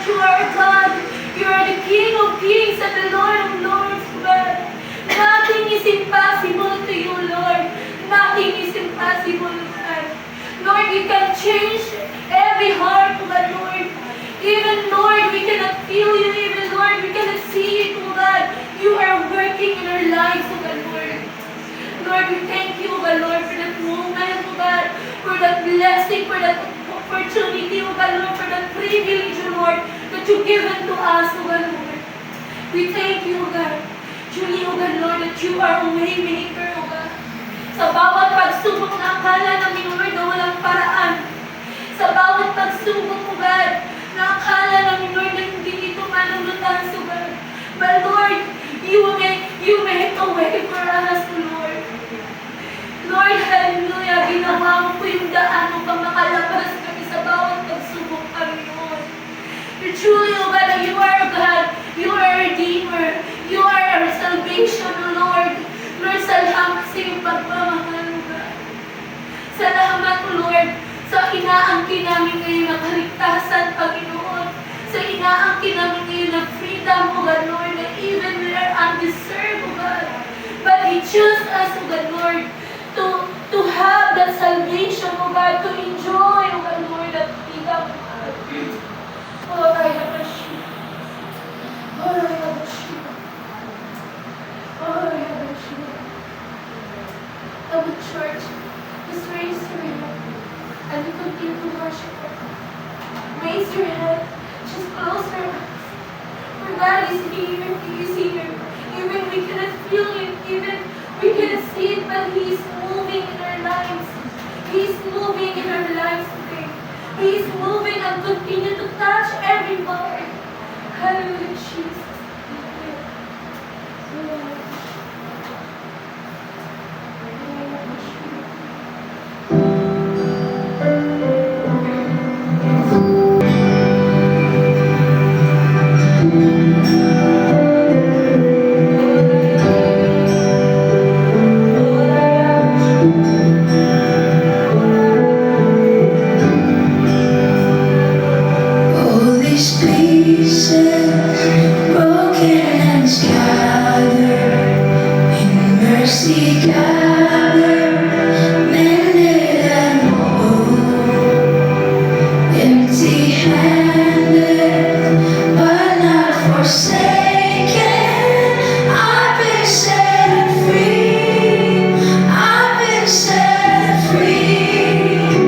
you are God. You are the King of Kings and the Lord of Lords, God. Nothing is impossible to you, Lord. Nothing is impossible, God. Lord, you can change every heart, God, Lord. Even, Lord, we cannot feel you. Even, Lord, we cannot see it, oh God. You are working in our lives, oh God, Lord. Lord, we thank you, oh God, Lord, for that moment, oh God, for that blessing, for that opportunity, oh God, Lord, for that privilege, oh Lord, that you've given to us, oh God, Lord. We thank you, oh God. Truly, oh God, Lord, that you are a way maker, oh God. Sa bawat pagsubok na akala namin, Lord, na walang paraan. Sa bawat pagsubok, oh God, na akala namin, Lord, na hindi ito malulutas, oh God. But Lord, you make a way for us, Lord. Lord, hallelujah, ginawa mo po yung daan upang makalabas kami sa bawat pagsubok, Panginoon. You're truly, oh God, that you are God, you are a Redeemer, you are our salvation, oh Lord. Lord, salamat sa iyong pagmamahal, oh God. Salamat, oh Lord, sa inaangkin namin ngayon na kaligtasan, Panginoon. Sa inaangkin namin ngayon na freedom, oh God, Lord, that even we are undeserved, oh God. But you choose us, oh God, Lord, to have that salvation, oh God, to enjoy, oh God, Lord, that freedom. Oh, I have a sheep. Oh, I have a sheep. Oh, I have a sheep. Our church, just raise your hand and we continue to worship God. Raise your hand, just close your eyes. For God is here, He is here. Even we cannot feel Him, even we cannot see it, but He is moving in our lives. He is moving in our lives today. He is moving and continue to touch every heart. Hallelujah, Jesus. All these pieces, broken and scattered, in mercy gathered, mended and whole, empty-handed, but not forsaken. I've been set free. I've been set free.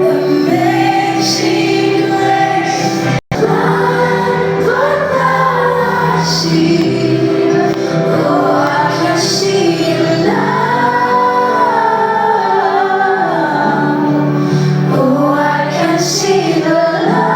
Amazing grace, blind but now I see. Oh, I can see now. Oh, I can see the light.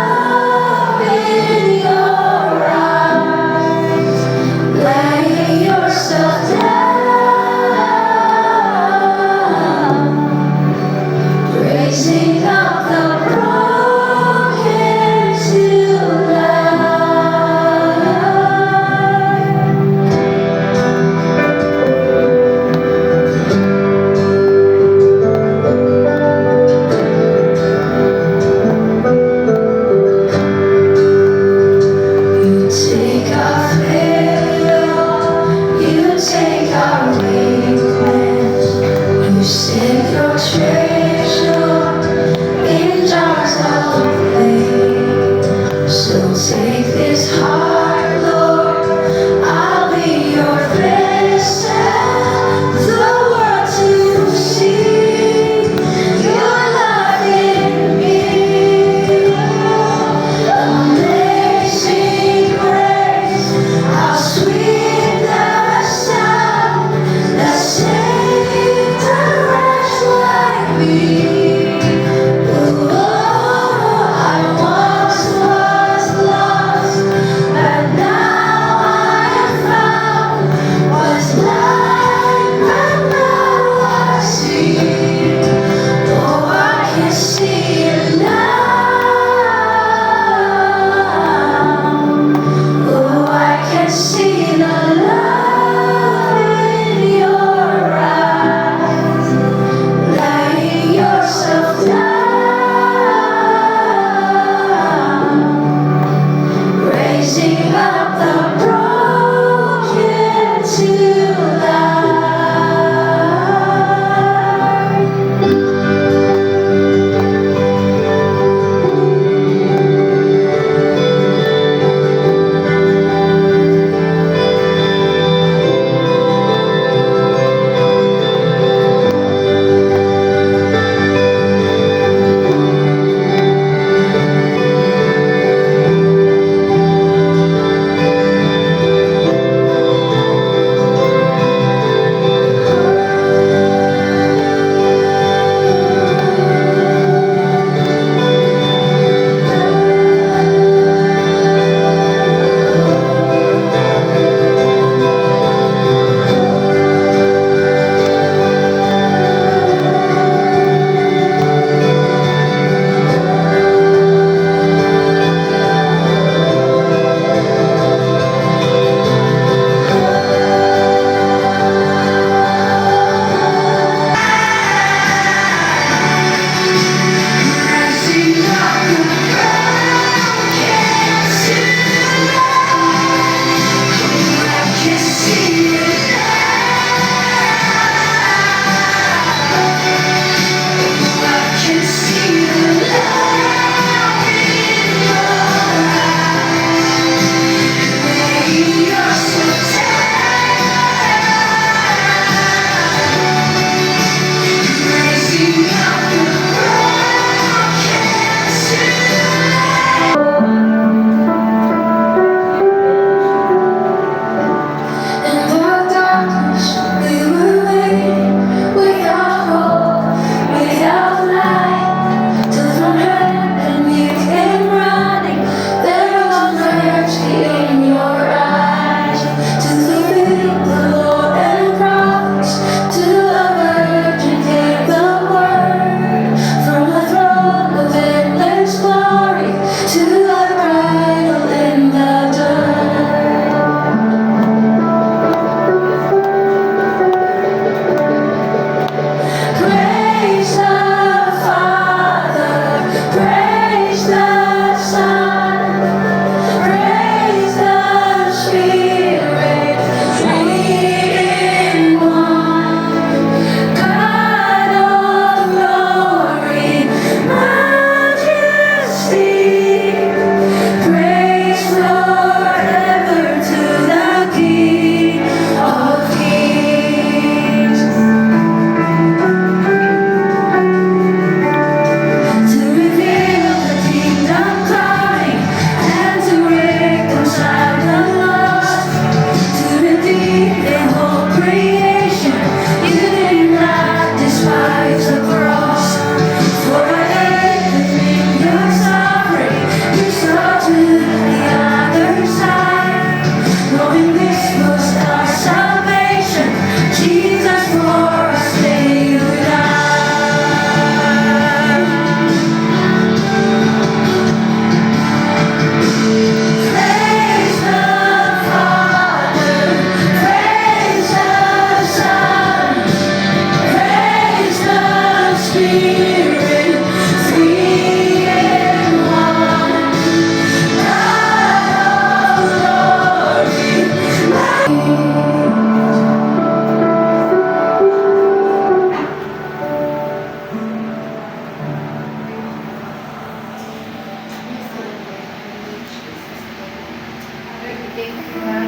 thank you, God,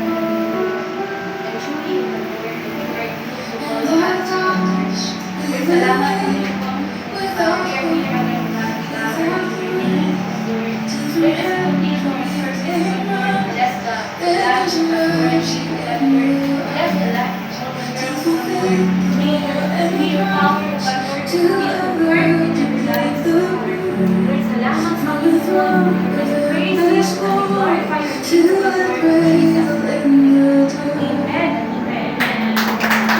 and truly, the Lord, we are beautiful. Lord, darkness, Lord, salamat po niyo po. We are here again, God, Father, in your name, Lord. Let us continue to our service, Lord. Bless the life of our friendship, Lord. Bless the life of all the girls, Lord. May your power, God, Lord, to work in their lives, Lord. Lord, salamat sa Lord. Lord, praise you, and we glorify your name, Lord Jesus. Amen. Amen. praise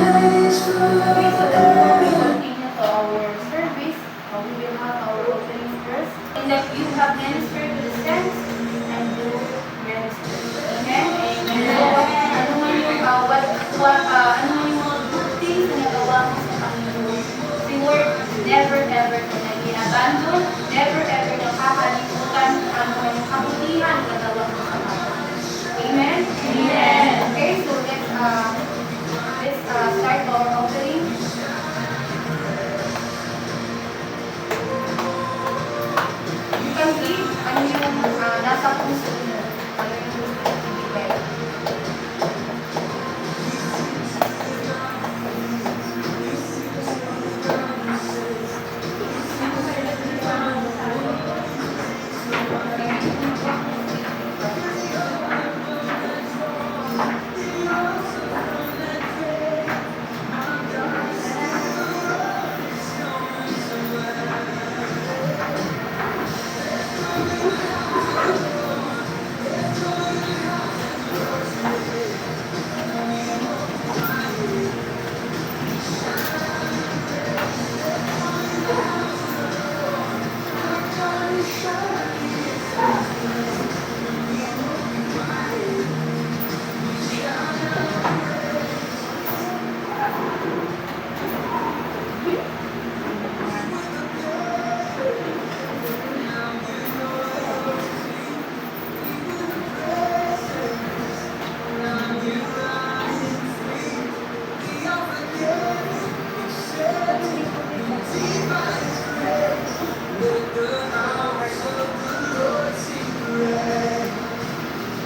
Okay, so before we continue to our service, we will have our opening verse. And that you have ministered to the saints and you minister. Amen? Amen. So, ano man yung, ano man yung mga good things na nagawa mo sa Panginoon, si Lord never ever ka nag-i-abandon, never ever nakakalimutan ano man yung kabutihan na nagawa mo sa Panginoon. Amen? Amen. Okay, so let's start our offering. You can give ano yung nasa puso mo. Ano yung gusto mo ibigay.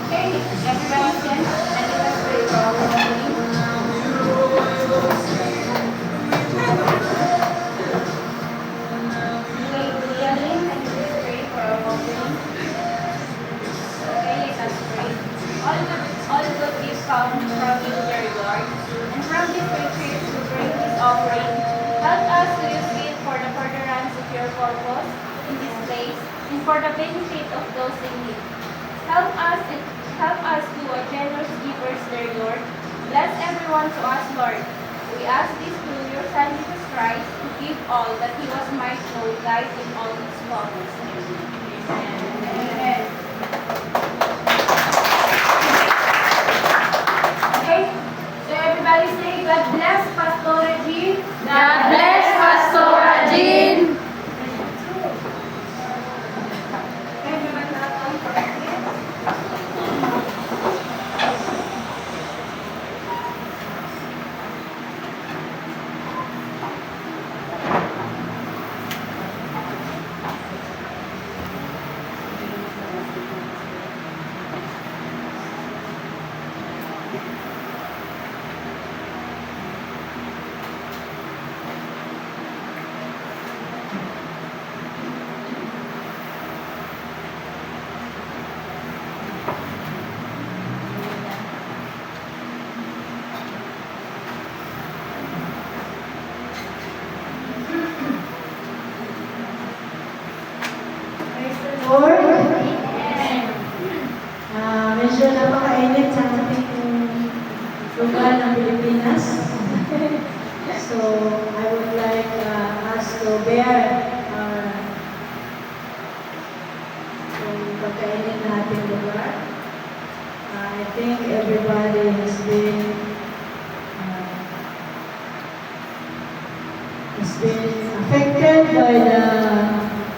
Okay, everybody stand and let us pray for our offering. Leonin, can you please pray for our offering? Okay, let us pray. All good gifts come from you, dear Lord, and from these creatures who bring this offering, help us to use it for the furtherance of your purpose in this place and for the benefit of those in need. Help us to a generous givers, dear Lord. Bless everyone to us, Lord. We ask this through your Son Jesus Christ, to give all that he was might know, guide in all his fullness. Amen. Amen. Okay, so everybody say, God bless Pastor Jean. God bless Pastor Jean. Everybody Lord, medyo napakainit sa ating lugar ng Pilipinas. So, I would like us to bear yung pagkainit na ating lugar. I think everybody has been affected by the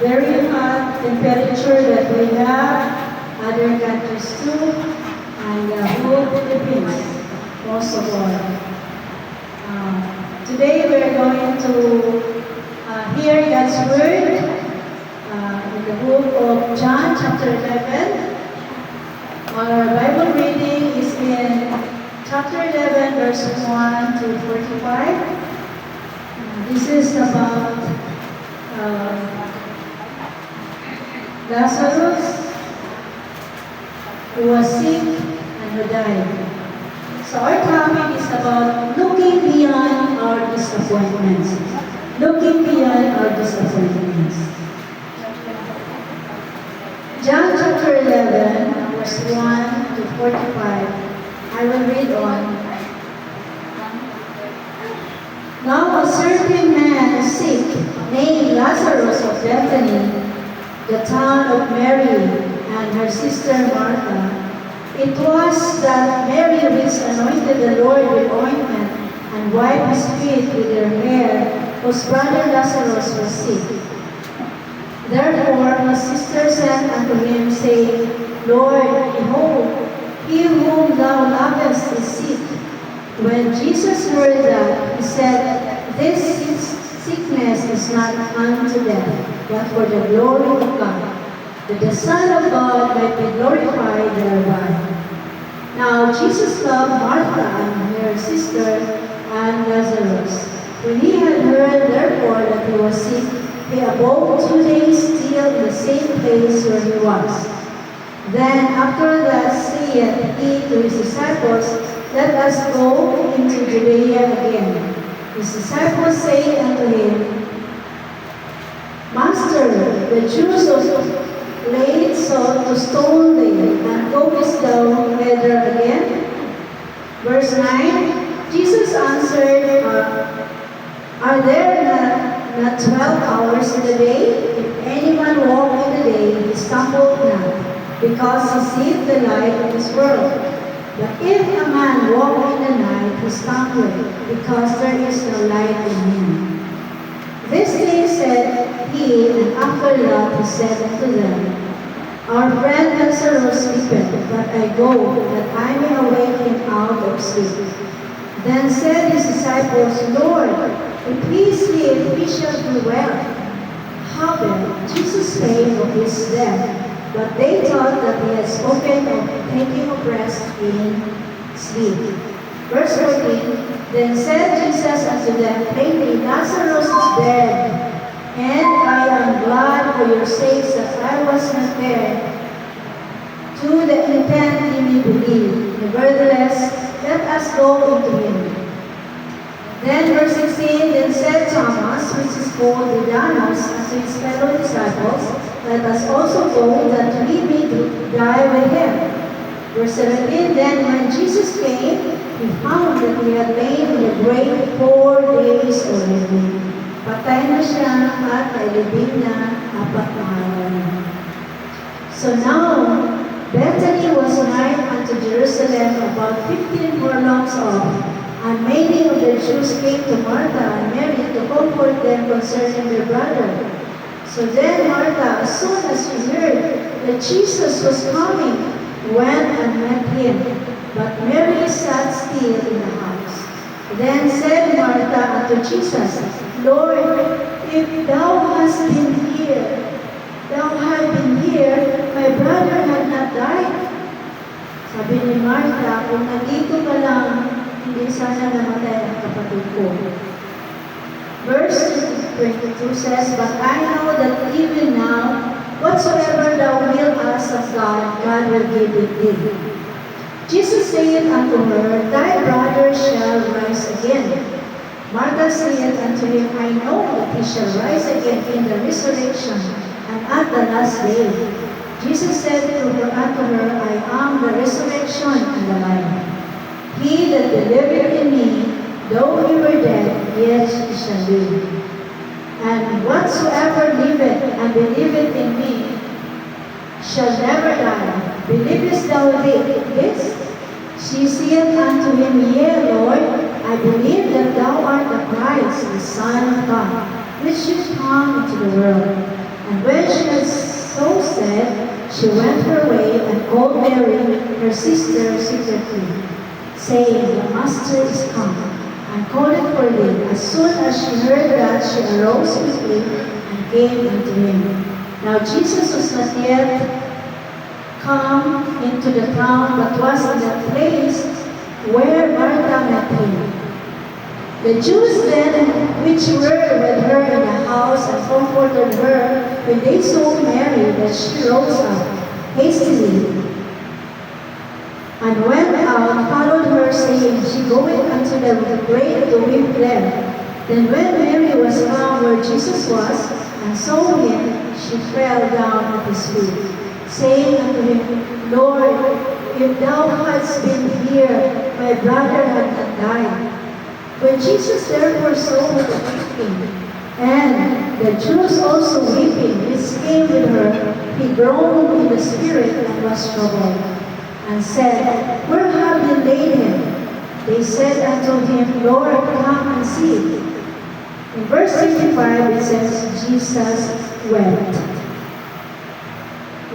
very hot temperature that we have, other countries too, and the whole Philippines, most of all. Today we are going to hear God's word in the book of John, chapter 11. Our Bible reading is in chapter 11, verses 1 to 45. This is about Lazarus, who was sick and who died. So our topic is about looking beyond our disappointments. Looking beyond our disappointments. John chapter 11, verse 1 to 45. I will read on. Now a certain man sick, named Lazarus of Bethany, the town of Mary and her sister Martha. It was that Mary which anointed the Lord with ointment and wiped his feet with her hair, whose brother Lazarus was sick. Therefore his sister sent unto him, saying, Lord, behold, he whom thou lovest is sick. When Jesus heard that, he said, This sickness is not unto death, but for the glory of God, that the Son of God might be glorified thereby. Now Jesus loved Martha and her sister and Lazarus. When he had heard therefore that he was sick, he abode 2 days still in the same place where he was. Then after that saith he to his disciples, Let us go into Judea again. His disciples say unto him, Master, the Jews laid so to stone thee, and goest thou hither again? Verse 9, Jesus answered, Are there not 12 hours in the day? If any man walk in the day, he stumbled not, because he seeth the light of this world. But if a man walk in the night, he stumbleth, because there is no light in him. This thing said he, and after that he said unto them, Our friend Lazarus sleepeth, but I go, that I may awake him out of sleep. Then said his disciples, Lord, if he sleep, he shall do well. Howbeit Jesus spake of his death, but they thought that he had spoken of taking of rest in sleep. Verse 14, Then said Jesus unto them plainly, Lazarus is dead, and I am glad for your sakes that I was not there, to the intent ye may believe. Nevertheless, let us go into him. Then verse 16, Then said Thomas, which is called Didymus, unto his fellow disciples, Let us also go, that we may die with him. Verse 17, Then when Jesus came, he found that he had lain in the grave 4 days already. Patay na siya at nailibing na 4 na araw. So now, Bethany was nigh unto Jerusalem, about 15 furlongs off, and many of the Jews came to Martha and Mary to comfort them concerning their brother. So then Martha, as soon as she heard that Jesus was coming, went and met him. But Mary sat still in the house. Then said Martha unto Jesus, Lord, if thou hast been here, my brother had not died. Sabi ni Martha, kung nandito ka lang, hindi sana namatay ang kapatid ko. Verse 22 says, But I know that even now, whatsoever thou wilt ask of God, God will give it thee. Jesus saith unto her, Thy brother shall rise again. Martha saith unto him, I know that he shall rise again in the resurrection, and at the last day. Jesus said unto her, I am the resurrection and the life. He that believeth in me, though he were dead, yet he shall live. And whatsoever liveth and believeth in me shall never die. Believest thou this? She saith unto him, Yea, Lord, I believe that thou art the Christ, the Son of God, which should come into the world. And when she had so said, she went her way and called Mary, her sister, secretly, saying, The Master is come, and called for thee. As soon as she heard that, she arose quickly and came unto him. Now Jesus was not yet come into the town, but was in the place where Martha met him. The Jews then, which were with her in the house and comforted her, when they saw Mary, that she rose up hastily, and went out, followed her, saying, She goeth unto the grave to weep there. Then when Mary was found where Jesus was, and saw him, she fell down at his feet, saying unto him, Lord, if thou hadst been here, my brother had not died. When Jesus therefore saw her weeping, and the Jews also weeping, which came with her, he groaned in the spirit and was troubled, and said, Where have you laid him? They said unto him, Lord, come and see. In verse 35 it says, Jesus wept.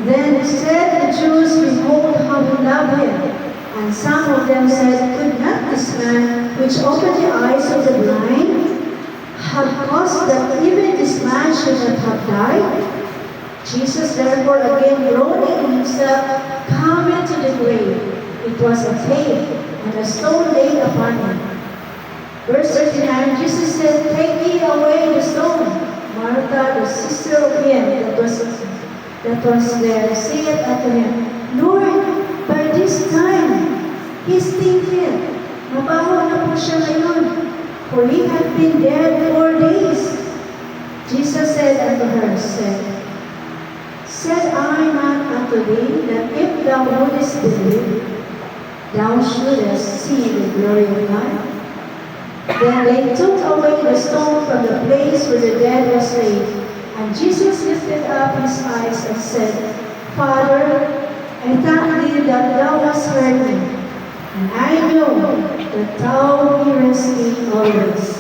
Then said the Jews, Behold, how we love him. And some of them said, Could not this man, which opened the eyes of the blind, have caused that even this man should not have died? Jesus therefore again groaning in himself, come into the grave. It was a cave, and a stone laid upon it. Verse 39, Jesus said, Take ye away the stone. Martha, the sister of him that was there, said unto him, Lord, by this time he stinketh. Mabaho na po siya ngayon, for he had been dead 4 days. Jesus said unto her, Said I not unto thee, that if thou wouldest believe, thou shouldest see the glory of God? Then they took away the stone from the place where the dead was laid. And Jesus lifted up his eyes and said, Father, I thank thee that thou hast heard me, and I know that thou hearest me always.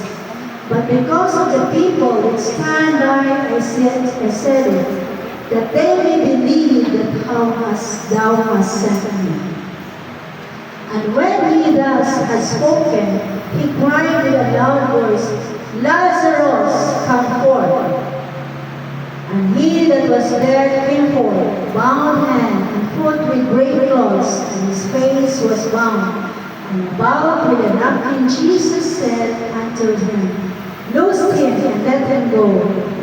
But because of the people which stand by, I said it, that they may believe that thou hast sent me. And when he thus had spoken, he cried with a loud voice, Lazarus, come forth. And he that was there came forth, bound hand and foot with great cloths, and his face was bound, and bound with a napkin. Jesus said unto him, Loose him and let him go.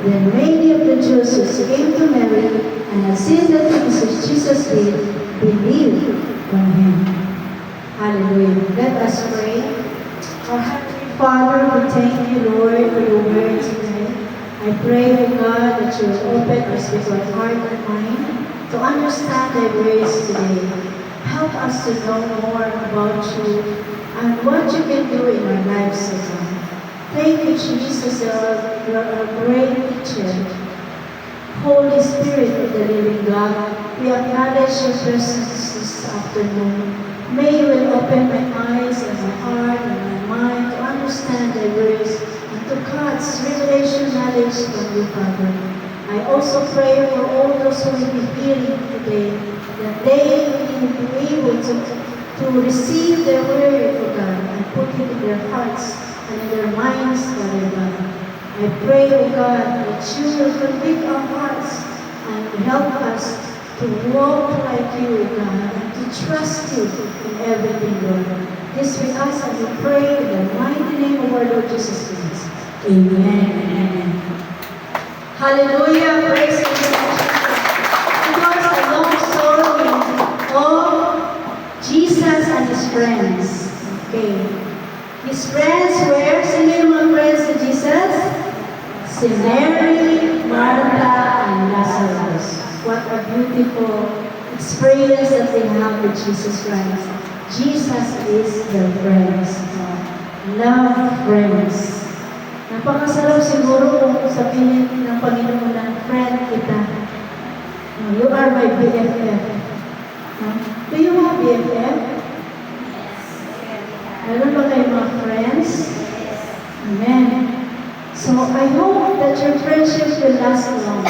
Then many of the Jews which came to Mary, and had seen the things which Jesus did, believed on him. Hallelujah. Let us pray. Our Heavenly Father, we thank you, Lord, for your word today. I pray, O God, that you will open our spiritual heart and mind to understand thy words today. Help us to know more about you and what you can do in our lives, O God. Thank you, Jesus, you are a great teacher. Holy Spirit of the living God, we acknowledge your presence this afternoon. May you will open my eyes and my heart and my mind to understand thy words and to God's revelation knowledge from you, Father. I also pray for all those who will be hearing today, that they will be able to receive their word, O God, and put it in their hearts and in their minds, Father God. I pray, O God, that you will convict our hearts and help us to walk like you, O God, and to trust you in everything, Lord. This we ask and we pray in the mighty name of our Lord Jesus Christ. Amen and amen. Hallelujah, praise the Lord. It was a long story of Jesus and his friends. Okay. His friends were, sino yung mga friends ni Jesus? Si Mary, Martha, and Lazarus. What a beautiful experience that they have with Jesus Christ. Jesus is their friends. Love friends. Napakasarap siguro kung sabihin ng Panginoon na friend kita. You are my BFF. Do you have BFF? Meron ba kayo mga friends? Amen. So I hope that your friendship will last long.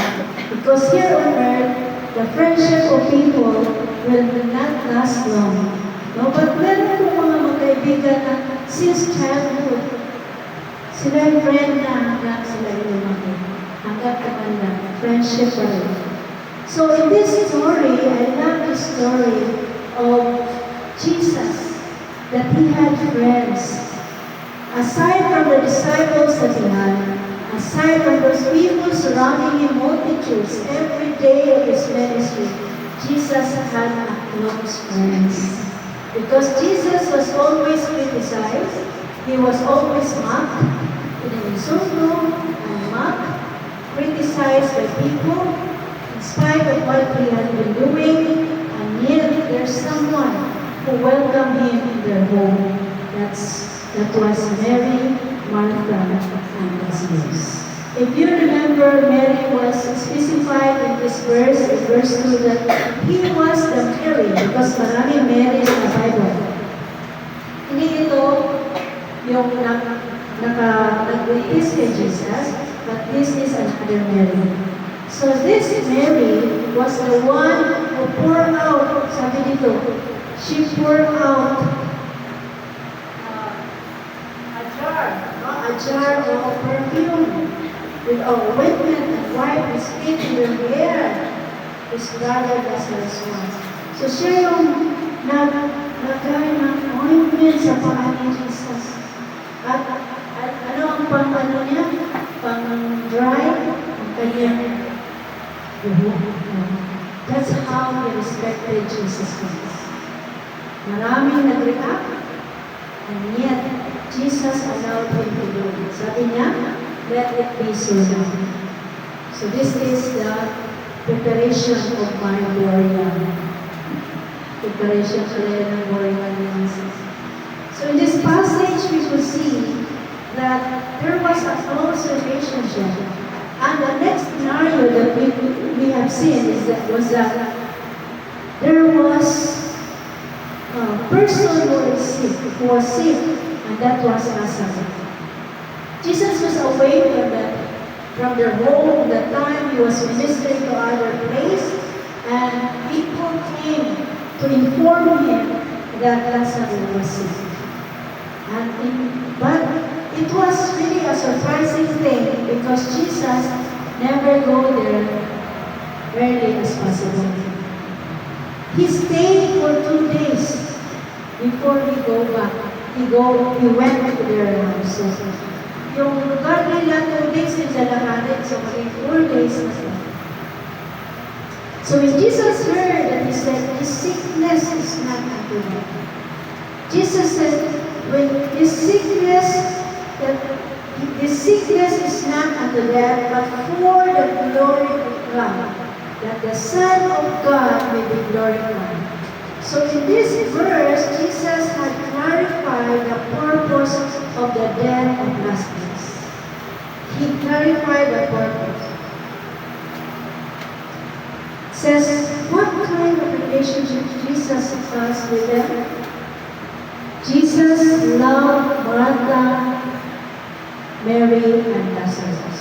Because here on earth, the friendship of people will not last long. No? But meron po mga magkaibigan na since childhood, sila yung friend na hanggang sila yung lumaki. Hanggang tumanda. Friendship pa rin. So in this story, I love the story of Jesus, that he had friends. Aside from the disciples that he had, aside from those people surrounding him, multitudes, every day of his ministry, Jesus had a close friends. Because Jesus was always criticized, he was always mocked, insulted and mocked, criticized by people, in spite of what he had been doing, and yet there's someone who welcomed him in their home. That was Mary, Martha, and Lazarus. If you remember, Mary was specified in this verse, in verse 2, that he was the Mary, because maraming Mary sa Bible. Hindi ito yung nag-witness kay Jesus, but this is another Mary. So this Mary was the one who poured out, sabi dito, she poured out a jar of perfume with ointment and wiped his feet in their hair. His brother Lazarus was. So siya yung naglagay ng ointment sa paa ni Jesus. At ano ang pang-ano niya? Pang-dry ang kanyang buhok. That's how he respected Jesus Christ. Maraming nag-react, and yet Jesus allowed him to do it. Sabi niya, let it be so now. So this is the preparation of my burial. Preparation pala ng burial ni Jesus. So in this passage, we will see that there was a close relationship. And the next scenario that we have seen is that there was a person who was sick, and that was Lazarus. Jesus was away from their home. That time he was ministering to other place, and people came to inform him that Lazarus was sick. But it was really a surprising thing because Jesus never go there early as possible. He stayed for 2 days before he go back. He went to their house. So, yung lugar nila 2 days nila lakarin, so maging 4 days na sila. So when Jesus heard that, he said, his sickness is not unto death. Jesus said, when his sickness is not unto death, but for the glory of God, that the Son of God may be glorified. So in this verse, Jesus had clarified the purpose of the death of Lazarus. He clarified the purpose. Says, what kind of relationship Jesus has with them? Jesus loved Martha, Mary, and Lazarus.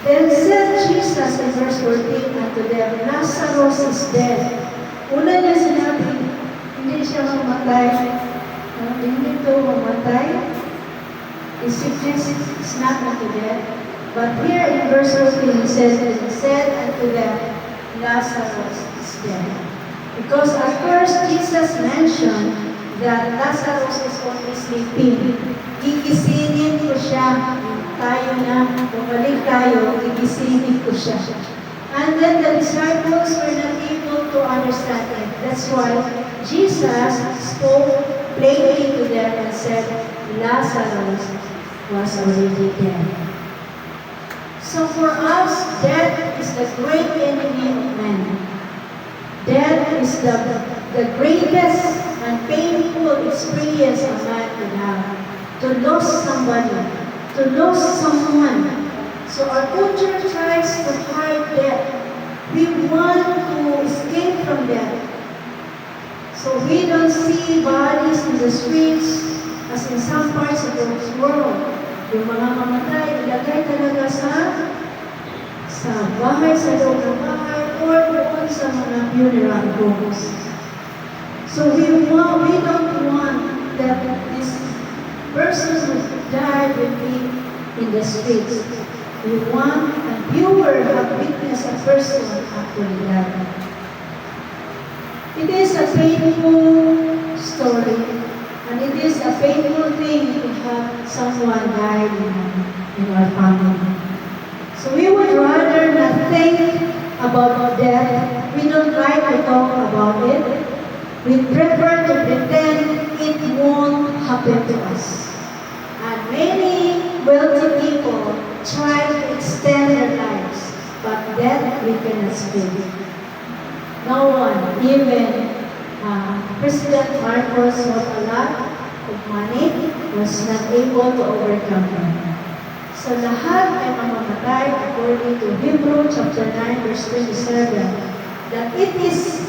Then said Jesus in verse 14 unto them, Lazarus is dead. Una niya sinabi, hindi siya mamatay. Hindi ito mamatay. His sickness is not unto death. But here in verse 14, he said unto them, Lazarus is dead. Because at first Jesus mentioned that Lazarus is only sleeping. Gigisingin ko siya. Tayo na, bumalik tayo, gigisingin ko siya. And then the disciples were not able to understand it. That's why Jesus spoke plainly to them and said, Lazarus was already dead. So for us, death is the great enemy of man. Death is the greatest and painful experience a man can have. To lose somebody, to lose someone. So our culture tries to hide death. We want to escape from death. So we don't see bodies in the streets as in some parts of the world. Yung mga mamatay, ilagay talaga sa bahay, sa loob ng bahay, or doon sa mga funeral homes. So we don't want that this person who died will be in the streets. we want a viewer have witnessed a person after he died. It is a painful story, and it is a painful thing to have someone die in our family. So we would rather not think about death. We don't like to talk about it. We prefer to pretend it won't happen to us. And many wealthy people try to extend their lives, but death we cannot speak. No one, even President Marcos was a lot of money, was not able to overcome it. So lahat ay mamamatay according to Hebrew chapter 9 verse 27, that it is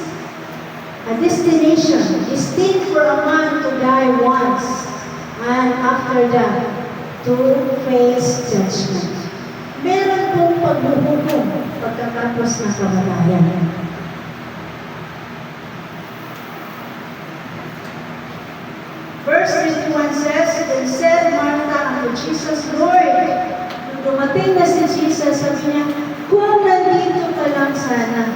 a destination, destined for a man to die once, and after that, to face judgment. Meron pong paghuhukom pagkatapos ng kamatayan. Verse 21 says, Then said Martha unto Jesus, Lord, nung dumating na si Jesus, sabi niya, kung nandito ka lang sana,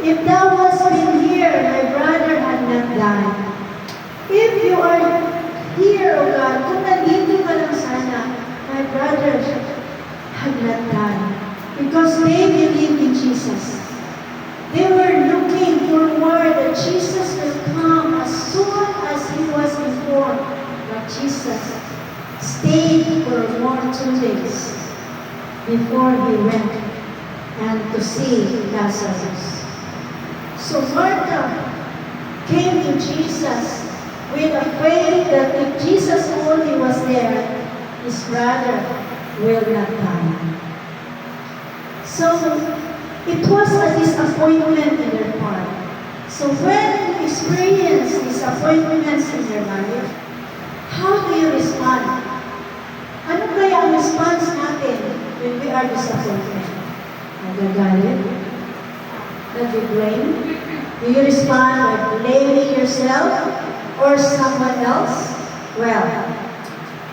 if thou hadst been here, my brother had not died. If you are here, O God, kung nandito ka lang sana, my brother had not died. Because they believed in Jesus. They were looking forward that Jesus will come as soon as he was informed. But Jesus stayed for more 2 days before he went and to see Lazarus. So Martha came to Jesus with a faith that if Jesus only was there, his brother will not die. So it was a disappointment in their part. So when you experience disappointments in your life, how do you respond? Ano kaya ang response natin when we are disappointed? Nagagalit? Nag-blame? Do you respond by blaming yourself or someone else? Well,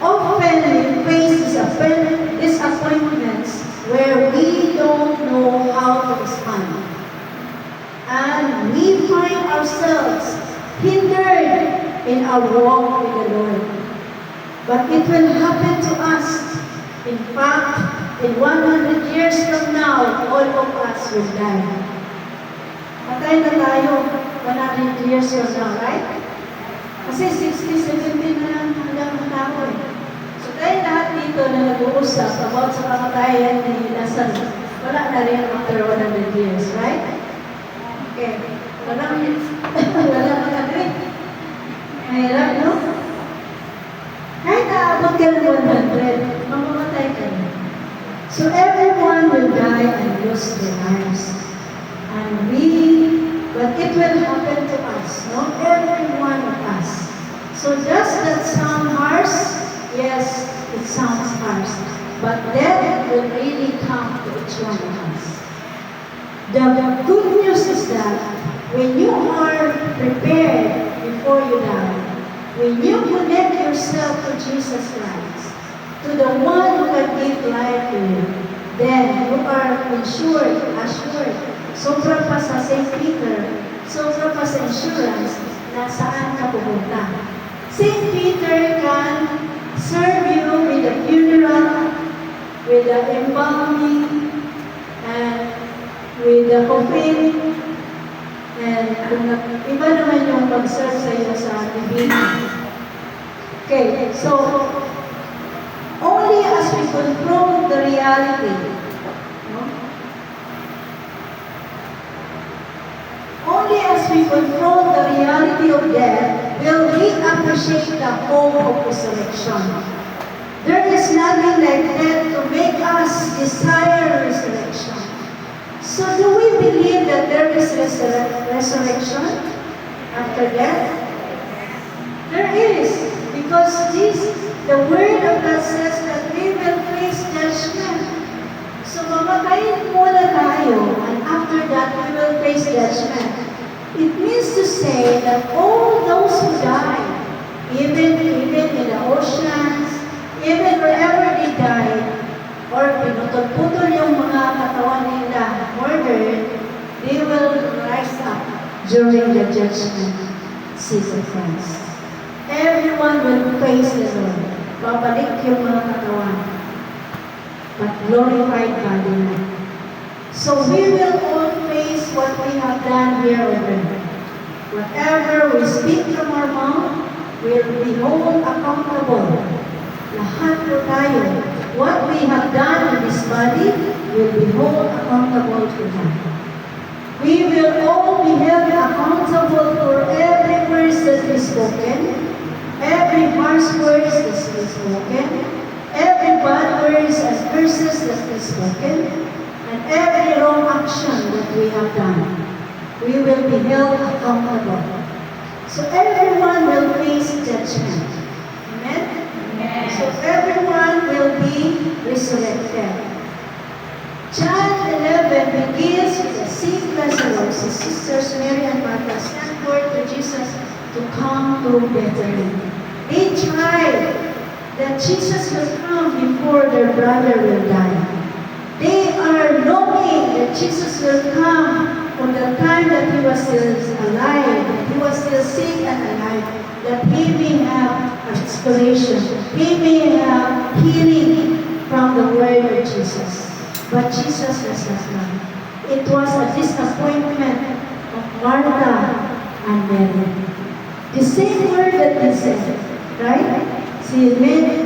often we face disappointments where we don't know how to respond. And we find ourselves hindered in our walk with the Lord. But it will happen to us. In fact, in 100 years from now, all of us will die. Patay na tayo 100 years from now, right? Kasi 60, 70 na lang hanggang tao eh. So tayo lahat dito na nag-uusap about sa kamatayan ni Lazarus, wala na rin after 100 years, right? Okay. Wala na rin. Mahirap, no? Kahit aabot ka ng 100, mamamatay ka na. So everyone will die and lose their lives. But it will happen to us, no? Every one of us. So does that sound harsh? Yes, it sounds harsh. But death will really come to each one of us. The good news is that when you are prepared before you die, when you connect yourself to Jesus Christ, to the one who can give life to you, then you are assured, sobra pa sa St. Peter, sobra pa sa insurance na saan ka pupunta. St. Peter can serve you with the funeral, with the embalming, and with the coffin, and iba naman yung pag-serve sa iyo sa TV. Okay, so only as we confront the reality, no? Only as we confront the reality of death will we appreciate the hope of resurrection. There is nothing like death to make us desire resurrection. So do we believe that there is resurrection after death? There is, because the Word of God says that we will face judgment. So mamatayin muna tayo, and after that we will face judgment. It means to say that all those who die, even in the oceans, even wherever they died, or putol-putol yung mga katawan nila, murdered, they will rise up during the judgment seat of Christ. Everyone will face the Lord. Babalik yung mga katawan, but glorified body na. So we will all face what we have done here on earth. Whatever we speak from our mouth, will be held accountable. Lahat po tayo. What we have done in this body will be held accountable to God. We will all be held accountable for every word that is spoken, every harsh words that is spoken, every bad words and curses that is spoken, and every wrong action that we have done. We will be held accountable. So everyone will face judgment. Amen? So everyone will be resurrected. John 11 begins with the same Lazarus. His sisters Mary and Martha stand forth to Jesus to come to Bethany. They tried that Jesus will come before their brother will die. They are longing that Jesus will come from the time that he was still alive, that he was still sick and alive, that he may have restoration, he may have healing from the word of Jesus. But Jesus was not come. It was a disappointment of Martha and Mary. The same word that they said, right? Si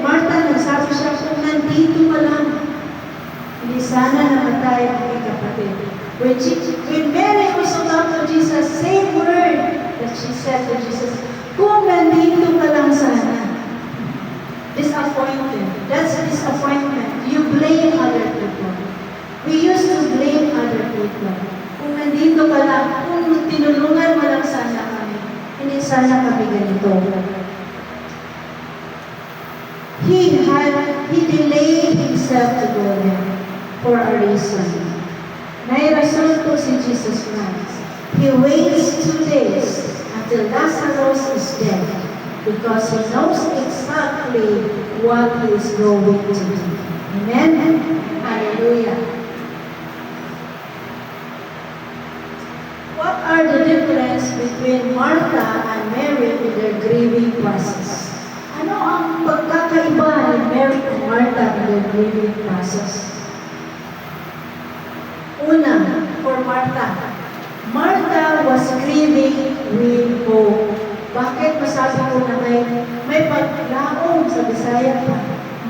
Martha nagsabi siya, kung nandito ka lang, hindi sana namatay ang aking kapatid. When Mary also talked to Jesus, same word that she said to Jesus, kung nandito ka lang sana. Disappointed. That's a disappointment. You blame other people. We used to blame other people. Kung nandito ka lang, kung tinulungan mo lang sana kami, hindi sana kami ganito. He delayed himself to go there for a reason. May rason po si Jesus Christ. He waits 2 days until Lazarus is dead because he knows exactly what he is going to do. Amen? Hallelujah. What are the difference between Martha and Mary in their grieving process? Ano ang pagkakaiba ni Mary and Martha in their grieving process? Una, for Martha. Martha was grieving with hope. Bakit masabi ko na may paglaong sa Bisaya pa?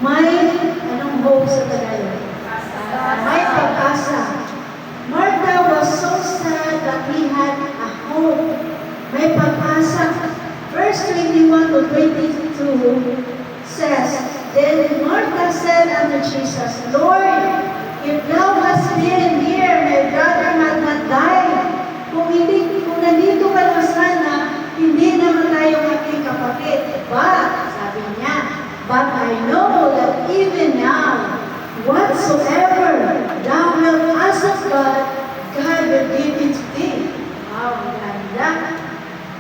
May, anong hope sa Tagalog? May pag-asa. Martha was so sad that he had a hope. May pag-asa. Verse 21 to 22 says, Then Martha said unto Jesus, Lord, if thou hast been here, my brother had not died. Kung nandito ka na sana, hindi naman tayo aking kapatid. But, sabi niya, but I know that even now, whatsoever thou wilt ask of God, God will give it to thee. Wow, ganda.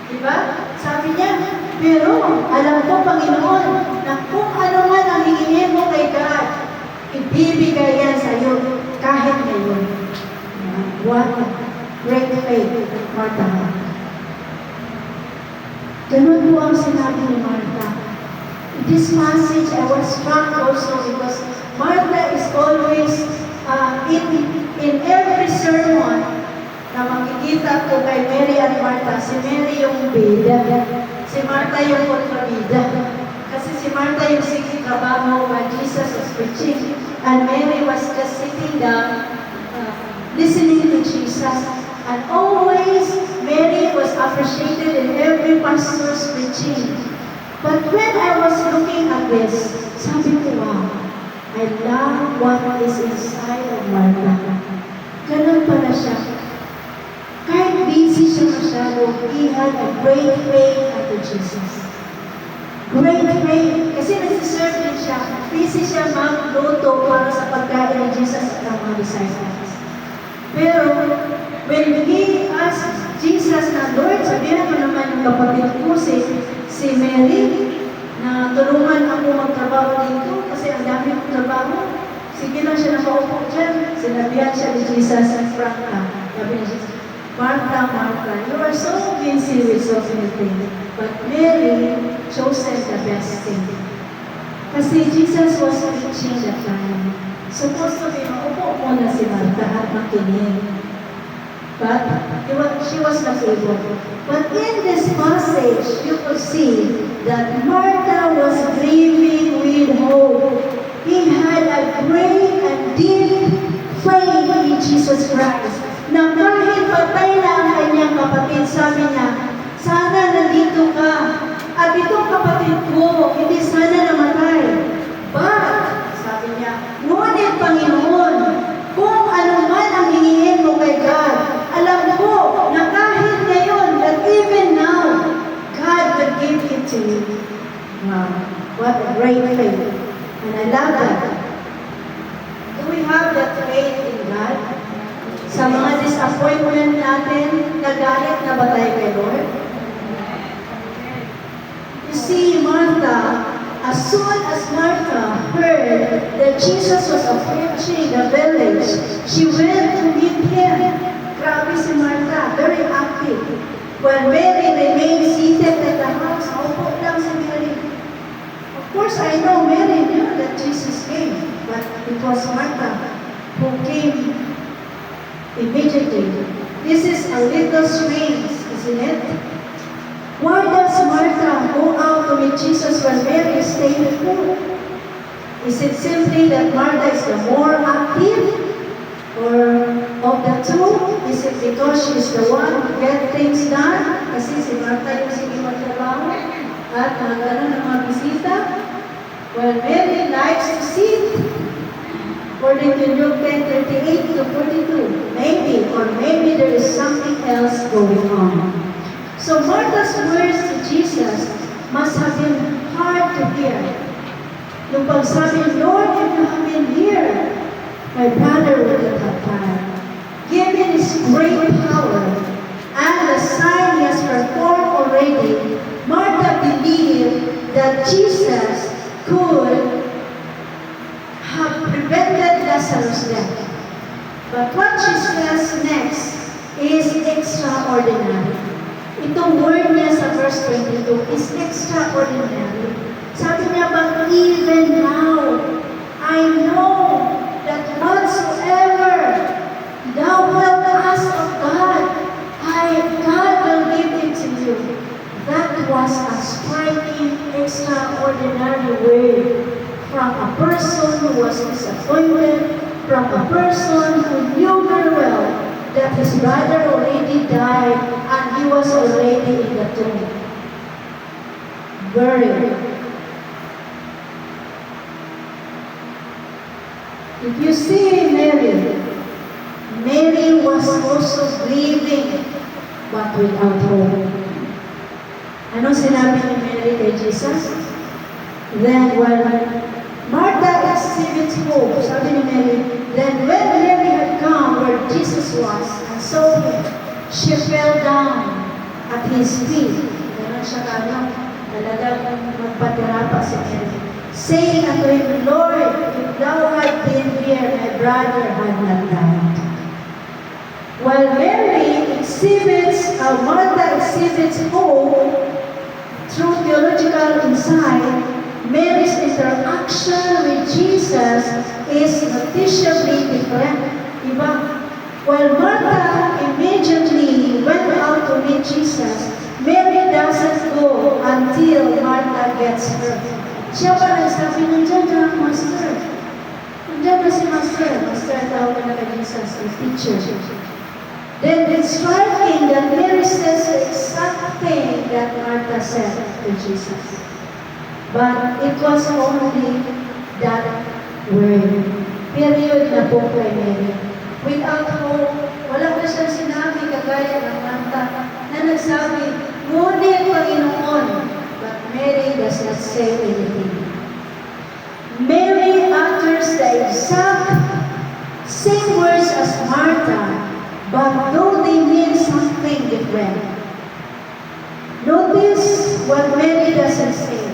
Diba? Sabi niya, pero alam ko, Panginoon, na kung ano man ang hingin mo kay God, ibibigay yan sa iyo kahit ngayon. What a great faith that Martha had. Ganun po ang sinabi ni Martha. In this passage, I was struck also because Martha is always in every sermon na makikita ko kay Mary at Martha. Si Mary yung bida, si Martha yung kontrabida. Kasi si Martha yung sige trabaho when Jesus was preaching. And Mary was just sitting down, listening to Jesus. And always, Mary was appreciated in every pastor's preaching. But when I was looking at this, sabi ko, wow, I love what is inside of Martha. Ganun pala siya. Kahit busy siya masyado, he had a great faith unto Jesus. Great faith. Kasi nagsiserve din siya. Busy siya magluto para sa pagkain ni Jesus at ang mga disciples. Pero, when he asked Jesus na, Lord, sabihan mo naman yung kapatid ko, si Mary, na tulungan ako magtrabaho dito kasi ang dami kong trabaho. Sige lang siya nakaupo dyan. Sinabihan siya ni Jesus, Martha. Sabi ni Jesus, Martha, Martha, you are so busy with so many things. But Mary chosen the best thing. Kasi Jesus was preaching that time. Supposed to be, maupo muna si Martha at makinig. But she was not able. But in this passage, you could see that Martha was grieving with hope. He had a great and deep faith in Jesus Christ. Na kahit patay na ang kanyang kapatid, sabi niya, sana nandito ka. At itong kapatid ko, hindi sana namatay. But, sabi niya, ngunit Panginoon, kung ano man ang hingin mo kay God, alam ko na kahit ngayon, that even now, God will give it to you. Wow, what a great faith. And I love that. Do we have that faith in God? Sa mga disappointment natin, nagalit na ba tayo kay Lord? You see, Martha, as soon as Martha heard that Jesus was approaching the village, she went to meet him. Grabe si Martha, very active. While Mary remained seated at the house, naupo lang si Mary. Of course, I know Mary knew that Jesus came, but it was Martha who came immediately. This is a little strange, isn't it? Why does Martha go out to meet Jesus when Mary is staying at home? Is it simply that Martha is the more active? Or of the two? Is it because she's the one who get things done? Kasi si Martha yung sige magtrabaho at nagkaroon ng mga bisita? Well, Mary likes to sit. According to Luke 10:38 to 42. Maybe, or maybe there is something else going on. So Martha's words to Jesus must have been hard to hear. Yung pagsabi, Lord, if you have been here, my brother would have died. Given his great power and the sign he has performed already, Martha believed that Jesus could have prevented Lazarus' death. But what she says next is extraordinary. Itong word niya sa verse 22 is extraordinary. Sabi niya, but even now, I know that whatsoever thou wilt ask of God, God will give it to you. That was a striking, extraordinary word from a person who was disappointed, from a person who knew very well that his brother already died and he was already in the tomb. Buried. If you see Mary was also grieving but without hope. Ano sinabi ni Mary kay Jesus? Then when Martha exhibits hope, sabi ni Mary, then when Mary had come where Jesus was and saw him, she fell down at his feet. Ganon siya talagang magpatirapa si Mary. Saying unto him, Lord, if thou had been here, my brother had not died. While Martha exhibits hope through theological insight, Mary's interaction with Jesus is noticeably different. Diba? While Martha immediately went out to meet Jesus, Mary doesn't go until Martha gets her. Siya pa nagsabi, nandiyan na ang Master. Nandiyan na si Master. Master, tawag na kay Jesus, the teacher. Then it's striking that Mary says the exact thing that Martha said to Jesus. But it was only that word. Period na po kay Mary. Without hope, wala na siyang sinabi kagaya ng Martha na nagsabi, ngunit Panginoon. But Mary does not say anything. Mary utters the exact same words as Martha, but though they mean something different. Notice what Mary doesn't say.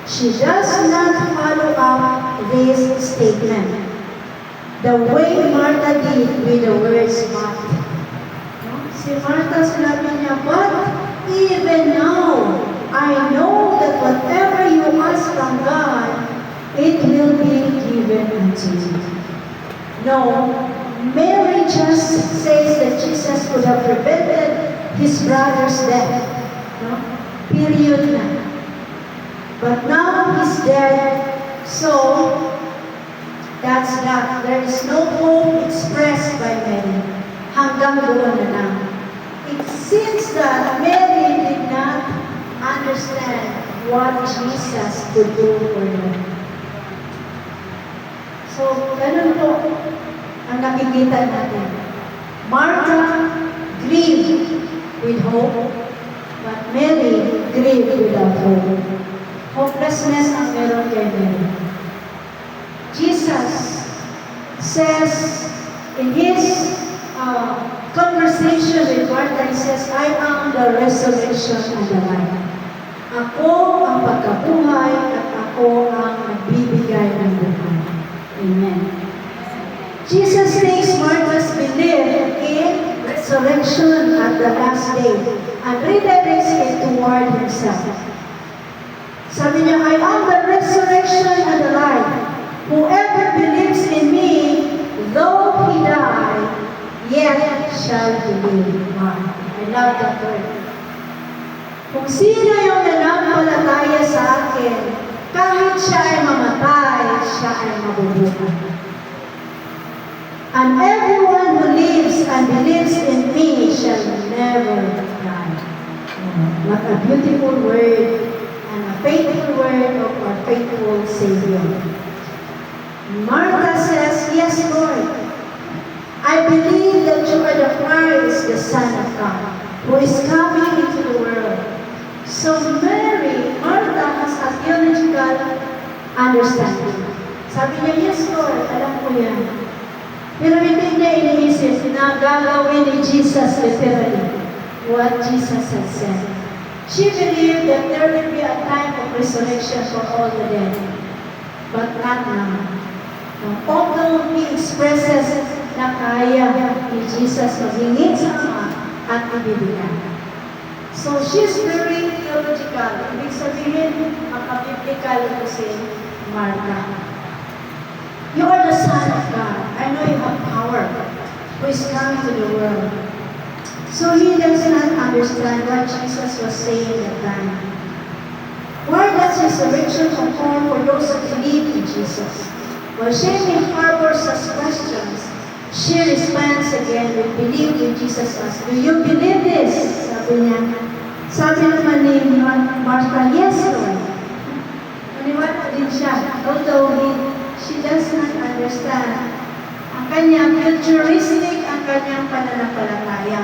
She does not follow up this statement. the way Martha did with the words but. No? Si Martha sinabi niya, but even now, I know that whatever you ask from God, it will be given unto you. No, Mary just says that Jesus could have prevented his brother's death. No? Period na. But now he's dead, so that's that. There is no hope expressed by Mary. Hanggang doon na lang. It seems that Mary did not understand what Jesus could do for her. So, ganun po ang nakikita natin. Martha grieved with hope, but Mary grieved without hope. Hopelessness ang meron kay Mary. Jesus says in his conversation with Martha, he says, I am the resurrection and the life. Ako ang pagkabuhay at ako ang nagbibigay ng buhay. Amen. Jesus takes Martha's belief in resurrection at the last day and redirects it toward himself. Sabi niya, I am the resurrection and the life. Whoever believes in me, though he die, yet shall he live. Wow. I love that word. Kung sino yung nanampalataya sa akin, kahit siya ay mamatay, siya ay mabubuhay. And everyone who lives and believes in me shall never die. What a beautiful word and a faithful word of our faithful Savior. Martha says, yes, Lord. I believe that you are the Christ, the Son of God, who is coming into the world. So Martha has a theological understanding. Sabi niya, yes, Lord, alam ko yan. Pero hindi niya iniisip na gagawin ni Jesus literally what Jesus had said. She believed that there will be a time of resurrection for all the dead. But not now. Although he expresses na kaya ni Jesus maghingit sa Ama at ibibigay. So she's very theological. Ibig sabihin, makabiblical ito si Martha. You are the Son of God. I know you have power who is coming to the world. So he does not understand what Jesus was saying at that time. Why does resurrection conform for those who believe in Jesus? While Shane harbors such questions, she responds again with believe in Jesus as, do you believe this? Sabi niya. Sabi naman ni Martha, yes, Lord. Maniwala din siya. Although she does not understand ang kanyang futuristic, ang kanyang pananampalataya.